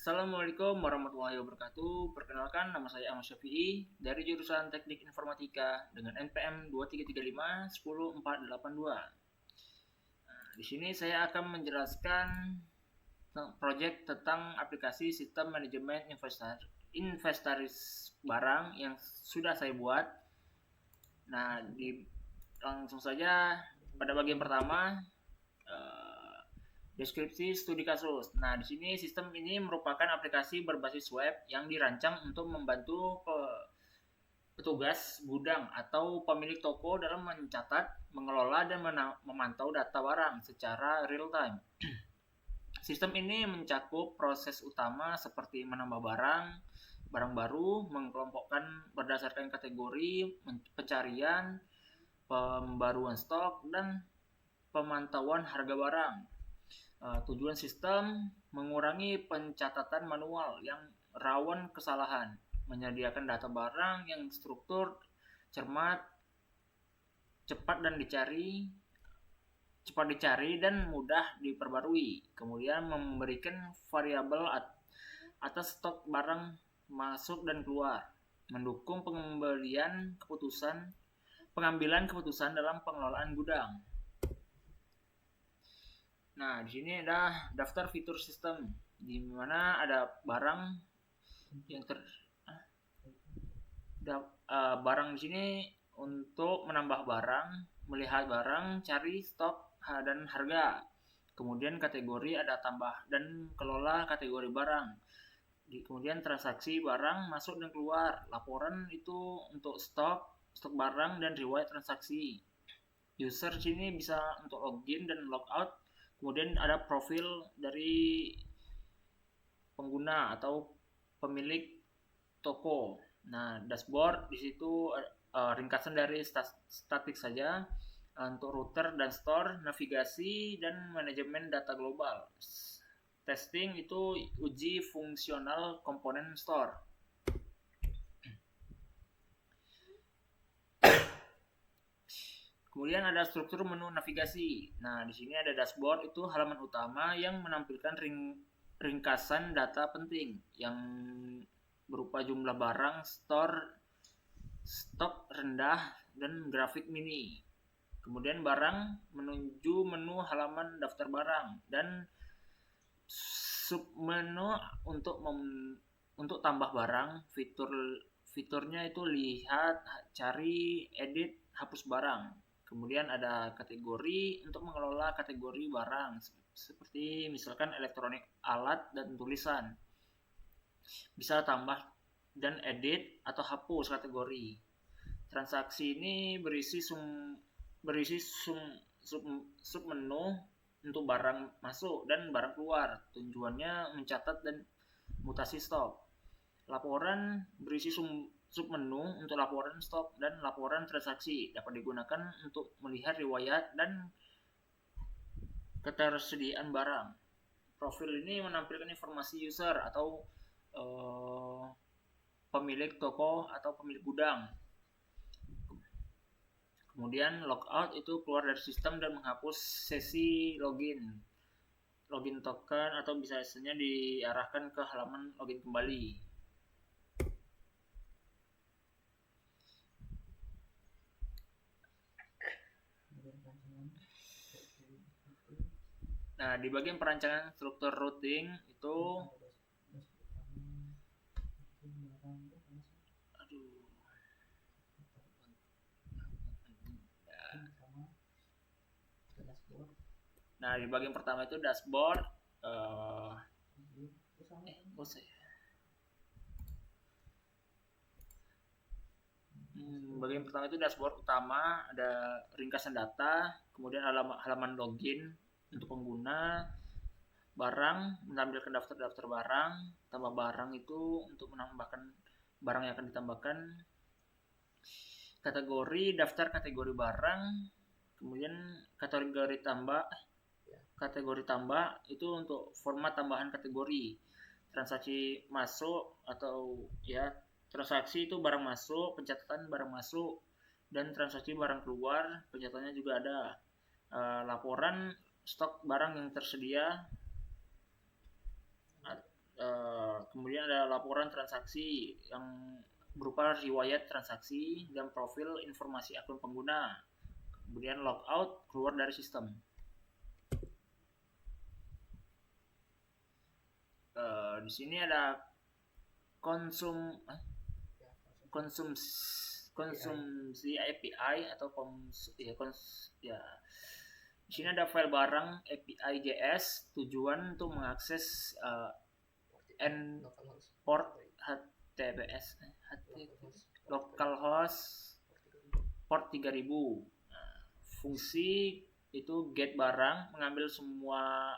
Assalamualaikum warahmatullahi wabarakatuh. Perkenalkan, nama saya Ahmad Syafi'i dari jurusan Teknik Informatika dengan NPM 233510482. Di sini saya akan menjelaskan proyek tentang aplikasi sistem manajemen inventaris barang yang sudah saya buat. Nah, langsung saja pada bagian pertama. Deskripsi studi kasus. Nah, di sini sistem ini merupakan aplikasi berbasis web yang dirancang untuk membantu petugas gudang atau pemilik toko dalam mencatat, mengelola, dan memantau data barang secara real time. Sistem ini mencakup proses utama seperti menambah barang baru, mengelompokkan berdasarkan kategori, pencarian, pembaruan stok, dan pemantauan harga barang. Tujuan sistem mengurangi pencatatan manual yang rawan kesalahan, menyediakan data barang yang struktur, cermat, cepat dicari dan mudah diperbarui. Kemudian memberikan variabel atas stok barang masuk dan keluar, mendukung pengambilan keputusan dalam pengelolaan gudang. Nah, di sini ada daftar fitur sistem, di mana ada barang yang barang di sini untuk menambah barang, melihat barang, cari stok dan harga. Kemudian kategori ada tambah dan kelola kategori barang. Kemudian transaksi barang masuk dan keluar. Laporan itu untuk stok barang dan riwayat transaksi. User di sini bisa untuk login dan logout. Kemudian ada profil dari pengguna atau pemilik toko. Nah, dashboard di situ ringkasan dari statik saja untuk router dan store, navigasi dan manajemen data global. Testing itu uji fungsional komponen store. Kemudian ada struktur menu navigasi. Nah, di sini ada dashboard, itu halaman utama yang menampilkan ringkasan data penting yang berupa jumlah barang, stok rendah, dan grafik mini. Kemudian barang menuju menu halaman daftar barang dan submenu untuk tambah barang. Fiturnya itu lihat, cari, edit, hapus barang. Kemudian ada kategori untuk mengelola kategori barang seperti misalkan elektronik, alat, dan tulisan. Bisa tambah dan edit atau hapus kategori. Transaksi ini berisi submenu untuk barang masuk dan barang keluar. Tujuannya mencatat dan mutasi stok. Laporan berisi submenu untuk laporan stok dan laporan transaksi, dapat digunakan untuk melihat riwayat dan ketersediaan barang. Profil ini menampilkan informasi user atau pemilik toko atau pemilik gudang. Kemudian logout itu keluar dari sistem dan menghapus sesi login token, atau biasanya diarahkan ke halaman login kembali. Nah, di bagian perancangan struktur routing itu Nah, di bagian pertama itu dashboard. Bagian pertama itu dashboard utama, ada ringkasan data, kemudian halaman login untuk pengguna, barang, menampilkan daftar barang, tambah barang itu untuk menambahkan barang yang akan ditambahkan, kategori, daftar kategori barang, kemudian kategori tambah itu untuk format tambahan kategori. Transaksi masuk atau transaksi itu barang masuk, pencatatan barang masuk, dan transaksi barang keluar, pencatatannya juga ada. Laporan stok barang yang tersedia, Kemudian ada laporan transaksi yang berupa riwayat transaksi dan profil informasi akun pengguna. Kemudian logout, keluar dari sistem. Di sini ada konsumsi API atau di sini ada file barang API JS, tujuan untuk mengakses port HTTPS localhost port 3000. Fungsi itu get barang, mengambil semua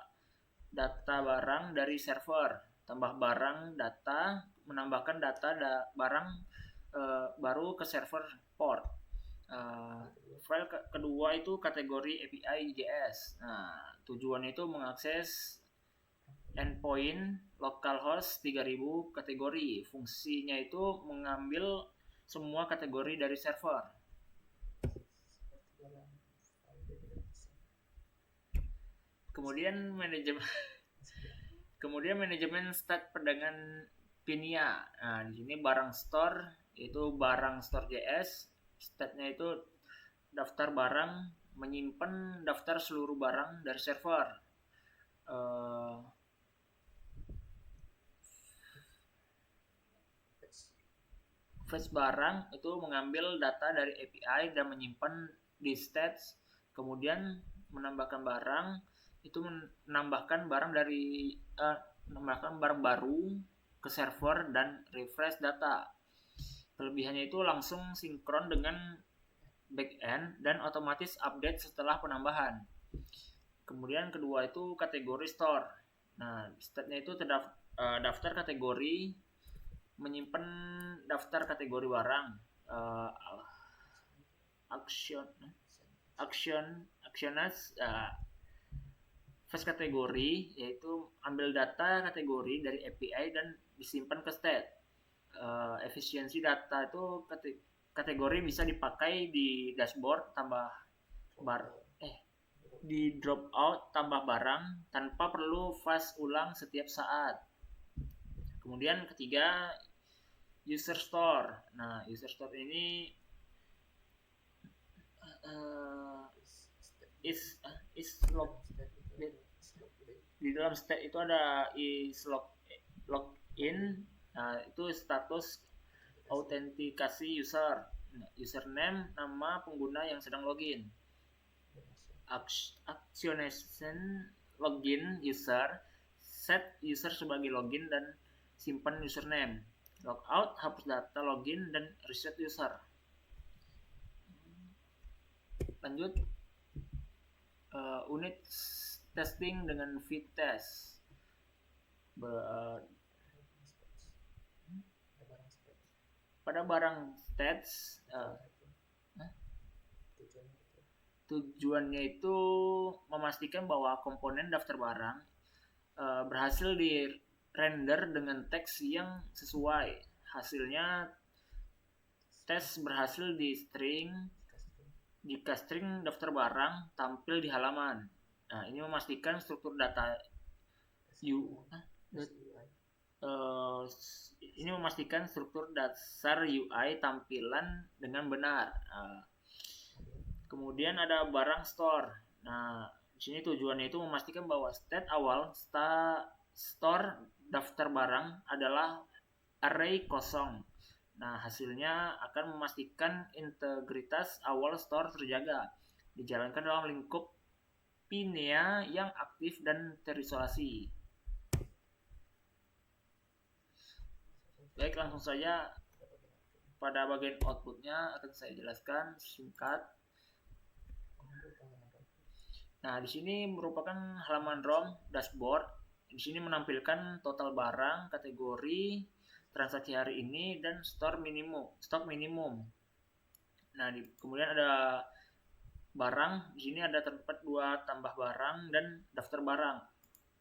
data barang dari server, tambah barang data, menambahkan data barang baru ke server port. File kedua itu kategori API JS. Nah, tujuannya itu mengakses endpoint localhost 3000 kategori. Fungsinya itu mengambil semua kategori dari server. Kemudian manajemen state perdagangan Pinia. Nah, di sini barang store itu barang store JS. State-nya itu daftar barang, menyimpan daftar seluruh barang dari server. Fetch barang itu mengambil data dari API dan menyimpan di stats. Kemudian menambahkan barang itu menambahkan barang baru ke server dan refresh data. Kelebihannya itu langsung sinkron dengan backend dan otomatis update setelah penambahan. Kemudian kedua itu kategori store. Nah, statnya itu daftar kategori, menyimpan daftar kategori barang, actions, first kategori yaitu ambil data kategori dari API dan disimpan ke state. Efisiensi data itu kategori bisa dipakai di dashboard di drop out tambah barang tanpa perlu flash ulang setiap saat. Kemudian ketiga user store. Nah, user store ini di dalam state itu ada login. Nah, itu status autentikasi user. Username, nama pengguna yang sedang login. Actionation login user, set user sebagai login dan simpan username. Logout, hapus data login dan reset user. Lanjut, unit testing dengan fit test. Pada barang stats, tujuannya itu memastikan bahwa komponen daftar barang berhasil di render dengan teks yang sesuai. Hasilnya tes berhasil jika string daftar barang tampil di halaman. Nah, ini memastikan struktur data ini memastikan struktur dasar UI tampilan dengan benar. Kemudian ada barang store. Nah, di sini tujuannya itu memastikan bahwa state awal store daftar barang adalah array kosong. Nah, hasilnya akan memastikan integritas awal store terjaga, dijalankan dalam lingkup Pinia yang aktif dan terisolasi. Baik, langsung saja pada bagian outputnya akan saya jelaskan singkat. Nah, di sini merupakan halaman ROM dashboard. Di sini menampilkan total barang, kategori, transaksi hari ini, dan stok minimum. Nah, kemudian ada barang. Di sini ada terdapat 2 tambah barang dan daftar barang.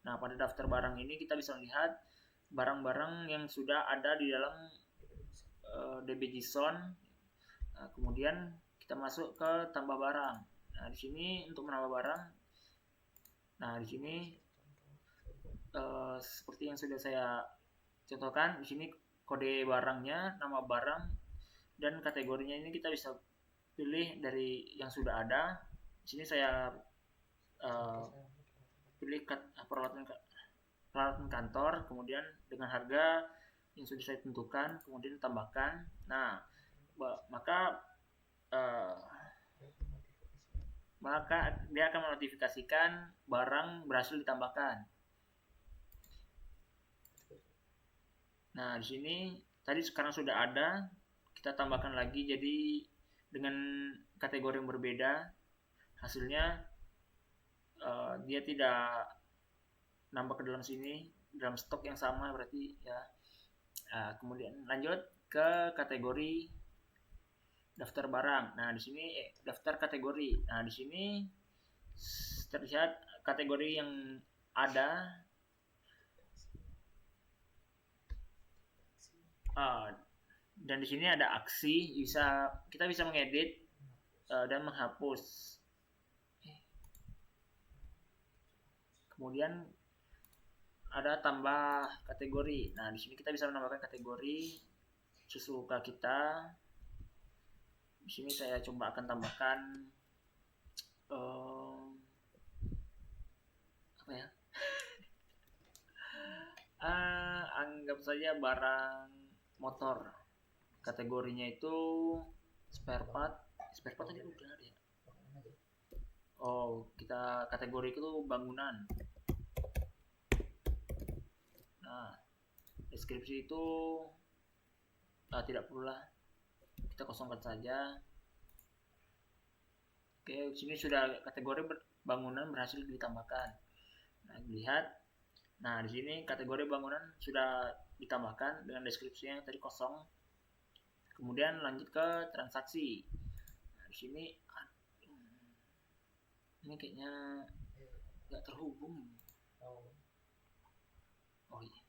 Nah, pada daftar barang ini kita bisa melihat barang-barang yang sudah ada di dalam DB.json. Nah, kemudian kita masuk ke tambah barang. Nah, di sini untuk menambah barang. Nah, di sini seperti yang sudah saya contohkan di sini kode barangnya, nama barang, dan kategorinya ini kita bisa pilih dari yang sudah ada. Di sini saya pilih peralatan kantor, kemudian dengan harga yang sudah saya tentukan, kemudian tambahkan. Nah, maka dia akan menotifikasikan barang berhasil ditambahkan. Nah, di sini tadi sekarang sudah ada, kita tambahkan lagi jadi dengan kategori yang berbeda. Hasilnya dia tidak nambah ke dalam sini, dalam stok yang sama berarti ya. Kemudian lanjut ke kategori daftar barang. Nah, di sini daftar kategori. Nah, di sini terlihat kategori yang ada. Dan di sini ada aksi, kita bisa mengedit dan menghapus. Kemudian ada tambah kategori. Nah, di sini kita bisa menambahkan kategori sesuka kita. Di sini saya coba akan tambahkan apa ya? Anggap saja barang motor. Kategorinya itu spare part tadi udah ada ya. Kita kategori itu bangunan. Nah, deskripsi itu tidak perlu lah, kita kosongkan saja. Oke, sini sudah kategori bangunan berhasil ditambahkan. Nah, lihat. Nah, di sini kategori bangunan sudah ditambahkan dengan deskripsinya yang tadi kosong. Kemudian lanjut ke transaksi. Nah, di sini ini kayaknya nggak terhubung. Oh iya.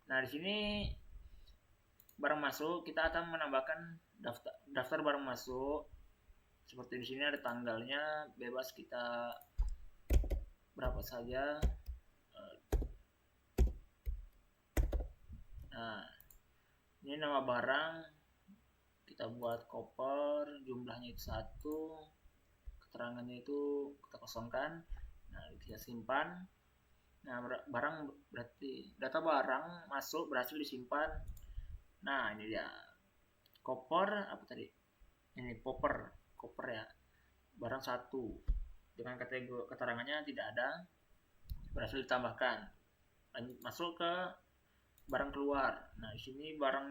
Nah, di sini barang masuk, kita akan menambahkan daftar barang masuk. Seperti di sini ada tanggalnya, bebas kita berapa saja. Nah, ini nama barang, kita buat koper, jumlahnya itu 1, keterangannya itu kita kosongkan. Nah, kita simpan. Nah, barang berarti data barang masuk berhasil disimpan. Nah, ini dia. Koper apa tadi? Ini koper ya. Barang 1 dengan kategori keterangannya tidak ada, berhasil ditambahkan. Lanjut masuk ke barang keluar. Nah, di sini barang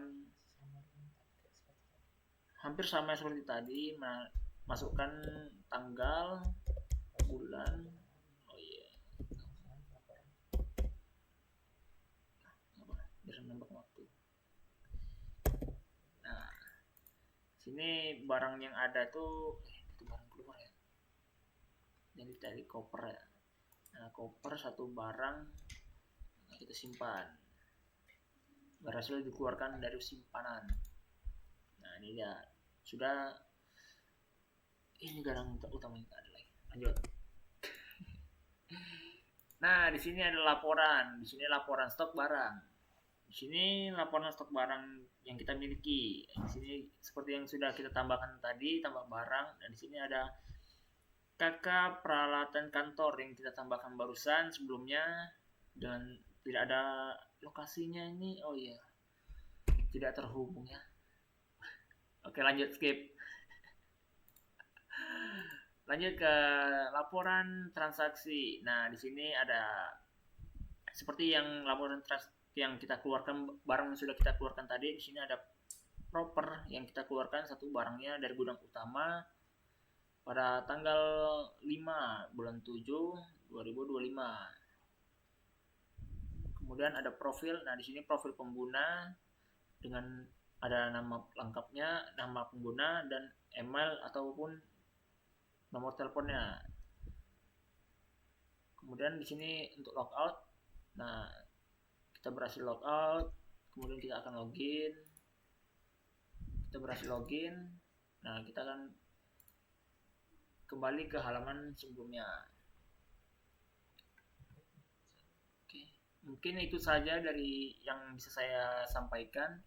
hampir sama seperti tadi, masukkan tanggal, bulan. Oh iya. Biar nambah waktu. Nah, sini barang yang ada itu barang keluar ya. Jadi dari koper ya. Nah, koper 1 barang kita simpan. Berhasil dikeluarkan dari simpanan. Nah, ini dia. Sudah. Ini barang utama yang ada lagi. Lanjut. Nah, di sini ada laporan. Di sini laporan stok barang. Di sini laporan stok barang yang kita miliki. Di sini seperti yang sudah kita tambahkan tadi, tambah barang. Dan di sini ada KK peralatan kantor yang kita tambahkan barusan sebelumnya dengan tidak ada lokasinya ini. Oh iya, tidak terhubung ya. Oke, lanjut, skip. Lanjut ke laporan transaksi. Nah, di sini ada seperti yang laporan yang kita keluarkan, barang yang sudah kita keluarkan tadi. Di sini ada proper yang kita keluarkan satu barangnya dari gudang utama pada tanggal 5 bulan 7 2025. Kemudian ada profil. Nah, di sini profil pengguna dengan ada nama lengkapnya, nama pengguna, dan email ataupun nomor teleponnya. Kemudian di sini untuk logout. Nah, kita berhasil logout, kemudian kita akan login. Kita berhasil login. Nah, kita akan kembali ke halaman sebelumnya. Oke, Mungkin itu saja dari yang bisa saya sampaikan.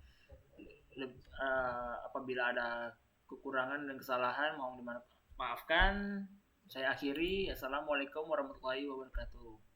Apabila ada kekurangan dan kesalahan mohon dimaafkan. Saya akhiri. Assalamualaikum warahmatullahi wabarakatuh.